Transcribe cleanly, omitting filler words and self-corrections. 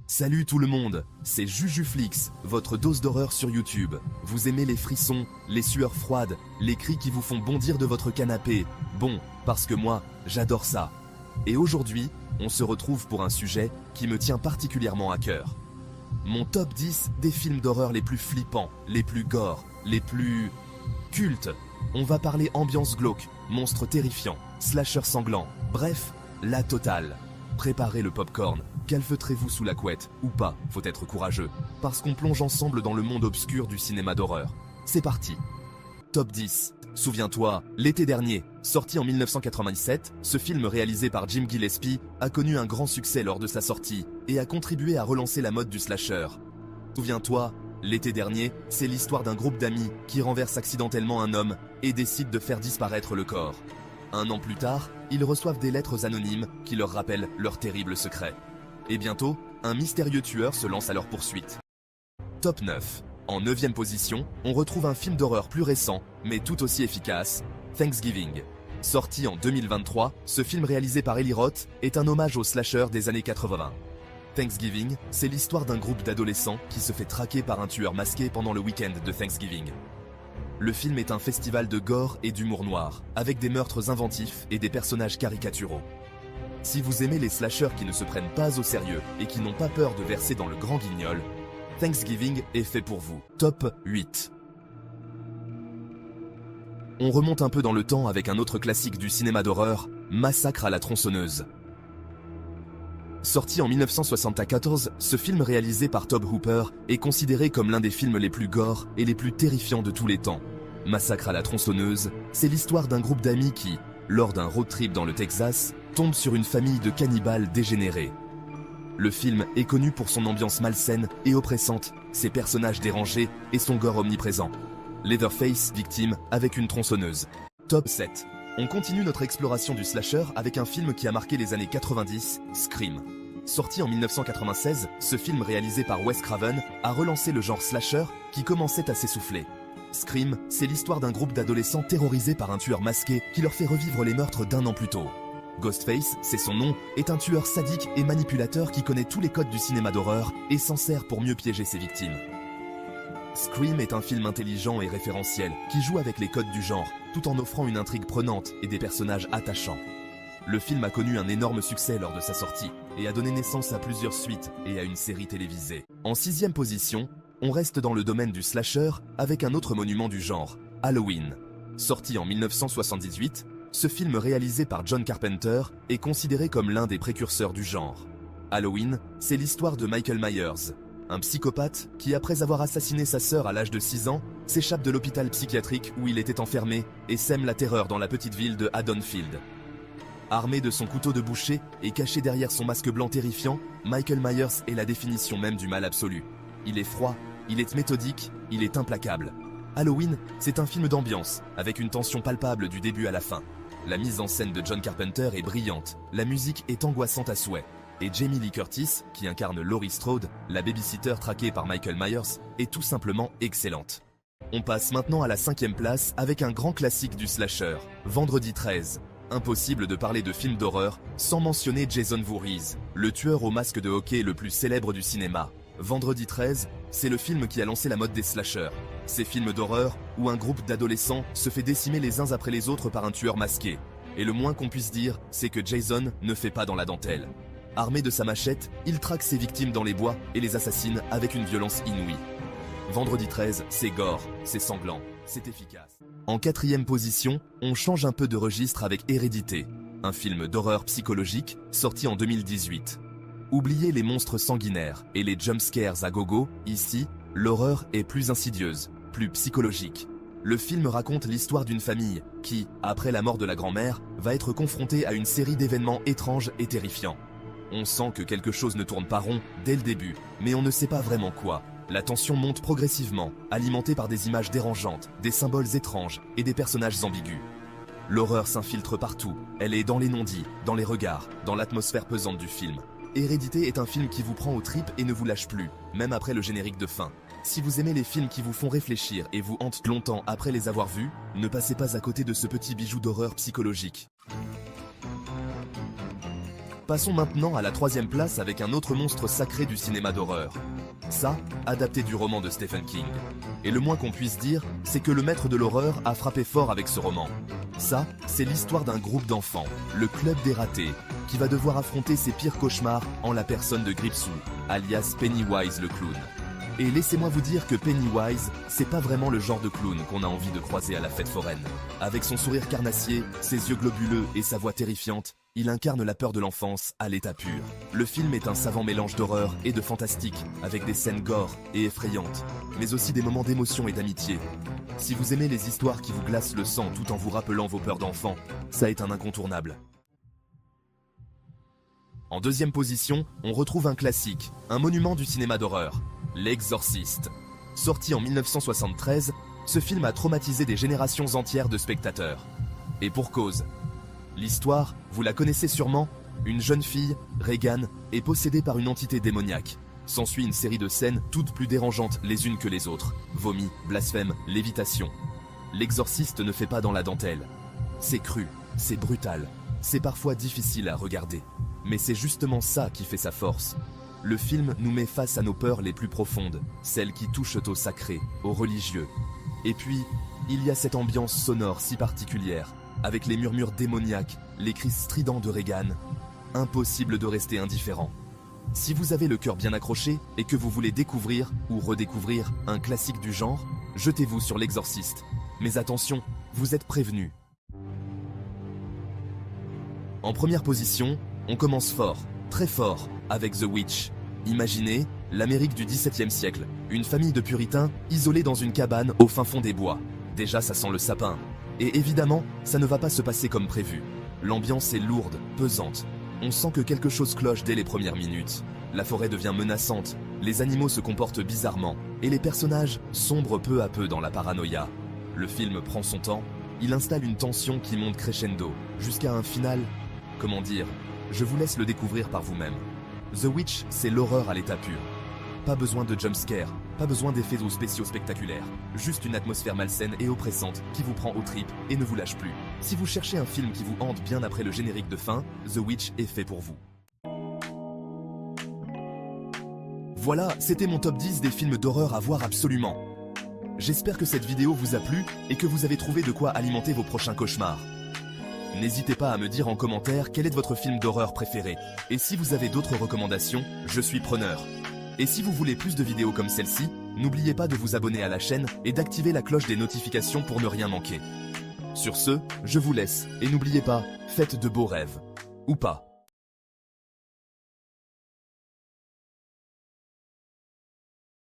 Salut tout le monde, c'est Jujuflix, votre dose d'horreur sur YouTube. Vous aimez les frissons, les sueurs froides, les cris qui vous font bondir de votre canapé. Bon, parce que moi, j'adore ça. Et aujourd'hui, on se retrouve pour un sujet qui me tient particulièrement à cœur. Mon top 10 des films d'horreur les plus flippants, les plus gore, les plus cultes. On va parler ambiance glauque, monstres terrifiants, slashers sanglants, bref, la totale. Préparez le popcorn, calfeutrez-vous sous la couette, ou pas, faut être courageux, parce qu'on plonge ensemble dans le monde obscur du cinéma d'horreur. C'est parti. Top 10. Souviens-toi, l'été dernier, sorti en 1997, ce film réalisé par Jim Gillespie a connu un grand succès lors de sa sortie et a contribué à relancer la mode du slasher. Souviens-toi, l'été dernier, c'est l'histoire d'un groupe d'amis qui renverse accidentellement un homme et décide de faire disparaître le corps. Un an plus tard, ils reçoivent des lettres anonymes qui leur rappellent leur terrible secret. Et bientôt, un mystérieux tueur se lance à leur poursuite. Top 9. En 9e position, on retrouve un film d'horreur plus récent, mais tout aussi efficace, Thanksgiving. Sorti en 2023, ce film réalisé par Eli Roth est un hommage aux slashers des années 80. Thanksgiving, c'est l'histoire d'un groupe d'adolescents qui se fait traquer par un tueur masqué pendant le week-end de Thanksgiving. Le film est un festival de gore et d'humour noir, avec des meurtres inventifs et des personnages caricaturaux. Si vous aimez les slashers qui ne se prennent pas au sérieux et qui n'ont pas peur de verser dans le grand guignol, Thanksgiving est fait pour vous. Top 8. On remonte un peu dans le temps avec un autre classique du cinéma d'horreur, Massacre à la tronçonneuse. Sorti en 1974, ce film réalisé par Tobe Hooper est considéré comme l'un des films les plus gore et les plus terrifiants de tous les temps. Massacre à la tronçonneuse, c'est l'histoire d'un groupe d'amis qui, lors d'un road trip dans le Texas, tombe sur une famille de cannibales dégénérés. Le film est connu pour son ambiance malsaine et oppressante, ses personnages dérangés et son gore omniprésent. Leatherface, victime, avec une tronçonneuse. Top 7. On continue notre exploration du slasher avec un film qui a marqué les années 90, Scream. Sorti en 1996, ce film réalisé par Wes Craven a relancé le genre slasher qui commençait à s'essouffler. Scream, c'est l'histoire d'un groupe d'adolescents terrorisés par un tueur masqué qui leur fait revivre les meurtres d'un an plus tôt. Ghostface, c'est son nom, est un tueur sadique et manipulateur qui connaît tous les codes du cinéma d'horreur et s'en sert pour mieux piéger ses victimes. Scream est un film intelligent et référentiel qui joue avec les codes du genre, tout en offrant une intrigue prenante et des personnages attachants. Le film a connu un énorme succès lors de sa sortie et a donné naissance à plusieurs suites et à une série télévisée. En 6e position, on reste dans le domaine du slasher avec un autre monument du genre, Halloween. Sorti en 1978, ce film réalisé par John Carpenter est considéré comme l'un des précurseurs du genre. Halloween, c'est l'histoire de Michael Myers, un psychopathe qui, après avoir assassiné sa sœur à l'âge de 6 ans, s'échappe de l'hôpital psychiatrique où il était enfermé et sème la terreur dans la petite ville de Haddonfield. Armé de son couteau de boucher et caché derrière son masque blanc terrifiant, Michael Myers est la définition même du mal absolu. Il est froid, il est méthodique, il est implacable. Halloween, c'est un film d'ambiance, avec une tension palpable du début à la fin. La mise en scène de John Carpenter est brillante, la musique est angoissante à souhait. Et Jamie Lee Curtis, qui incarne Laurie Strode, la babysitter traquée par Michael Myers, est tout simplement excellente. On passe maintenant à la 5e place avec un grand classique du slasher, Vendredi 13. Impossible de parler de film d'horreur sans mentionner Jason Voorhees, le tueur au masque de hockey le plus célèbre du cinéma. Vendredi 13, c'est le film qui a lancé la mode des slashers. Ces films d'horreur où un groupe d'adolescents se fait décimer les uns après les autres par un tueur masqué. Et le moins qu'on puisse dire, c'est que Jason ne fait pas dans la dentelle. Armé de sa machette, il traque ses victimes dans les bois et les assassine avec une violence inouïe. Vendredi 13, c'est gore, c'est sanglant, c'est efficace. En 4e position, on change un peu de registre avec Hérédité, un film d'horreur psychologique sorti en 2018. Oubliez les monstres sanguinaires et les jumpscares à gogo, ici, l'horreur est plus insidieuse, plus psychologique. Le film raconte l'histoire d'une famille qui, après la mort de la grand-mère, va être confrontée à une série d'événements étranges et terrifiants. On sent que quelque chose ne tourne pas rond dès le début, mais on ne sait pas vraiment quoi. La tension monte progressivement, alimentée par des images dérangeantes, des symboles étranges et des personnages ambigus. L'horreur s'infiltre partout, elle est dans les non-dits, dans les regards, dans l'atmosphère pesante du film. Hérédité est un film qui vous prend aux tripes et ne vous lâche plus, même après le générique de fin. Si vous aimez les films qui vous font réfléchir et vous hantent longtemps après les avoir vus, ne passez pas à côté de ce petit bijou d'horreur psychologique. Passons maintenant à la troisième place avec un autre monstre sacré du cinéma d'horreur. Ça, adapté du roman de Stephen King. Et le moins qu'on puisse dire, c'est que le maître de l'horreur a frappé fort avec ce roman. Ça, c'est l'histoire d'un groupe d'enfants, le Club des Ratés, qui va devoir affronter ses pires cauchemars en la personne de Gripsou, alias Pennywise le clown. Et laissez-moi vous dire que Pennywise, c'est pas vraiment le genre de clown qu'on a envie de croiser à la fête foraine. Avec son sourire carnassier, ses yeux globuleux et sa voix terrifiante, il incarne la peur de l'enfance à l'état pur. Le film est un savant mélange d'horreur et de fantastique, avec des scènes gore et effrayantes, mais aussi des moments d'émotion et d'amitié. Si vous aimez les histoires qui vous glacent le sang tout en vous rappelant vos peurs d'enfant, ça est un incontournable. En deuxième position, on retrouve un classique, un monument du cinéma d'horreur, L'Exorciste. Sorti en 1973, ce film a traumatisé des générations entières de spectateurs. Et pour cause. L'histoire, vous la connaissez sûrement, une jeune fille, Regan, est possédée par une entité démoniaque. S'ensuit une série de scènes toutes plus dérangeantes les unes que les autres. Vomi, blasphème, lévitation. L'Exorciste ne fait pas dans la dentelle. C'est cru, c'est brutal, c'est parfois difficile à regarder. Mais c'est justement ça qui fait sa force. Le film nous met face à nos peurs les plus profondes, celles qui touchent au sacré, au religieux. Et puis, il y a cette ambiance sonore si particulière, avec les murmures démoniaques, les cris stridents de Regan. Impossible de rester indifférent. Si vous avez le cœur bien accroché et que vous voulez découvrir ou redécouvrir un classique du genre, jetez-vous sur L'Exorciste. Mais attention, vous êtes prévenus. En première position, on commence fort, très fort, avec The Witch. Imaginez, l'Amérique du XVIIe siècle, une famille de puritains isolée dans une cabane au fin fond des bois. Déjà ça sent le sapin. Et évidemment, ça ne va pas se passer comme prévu. L'ambiance est lourde, pesante. On sent que quelque chose cloche dès les premières minutes. La forêt devient menaçante, les animaux se comportent bizarrement, et les personnages sombrent peu à peu dans la paranoïa. Le film prend son temps, il installe une tension qui monte crescendo, jusqu'à un final, comment dire, je vous laisse le découvrir par vous-même. The Witch, c'est l'horreur à l'état pur. Pas besoin de jumpscare, pas besoin d'effets ou spéciaux spectaculaires. Juste une atmosphère malsaine et oppressante qui vous prend aux tripes et ne vous lâche plus. Si vous cherchez un film qui vous hante bien après le générique de fin, The Witch est fait pour vous. Voilà, c'était mon top 10 des films d'horreur à voir absolument. J'espère que cette vidéo vous a plu et que vous avez trouvé de quoi alimenter vos prochains cauchemars. N'hésitez pas à me dire en commentaire quel est votre film d'horreur préféré. Et si vous avez d'autres recommandations, je suis preneur. Et si vous voulez plus de vidéos comme celle-ci, n'oubliez pas de vous abonner à la chaîne et d'activer la cloche des notifications pour ne rien manquer. Sur ce, je vous laisse, et n'oubliez pas, faites de beaux rêves. Ou pas.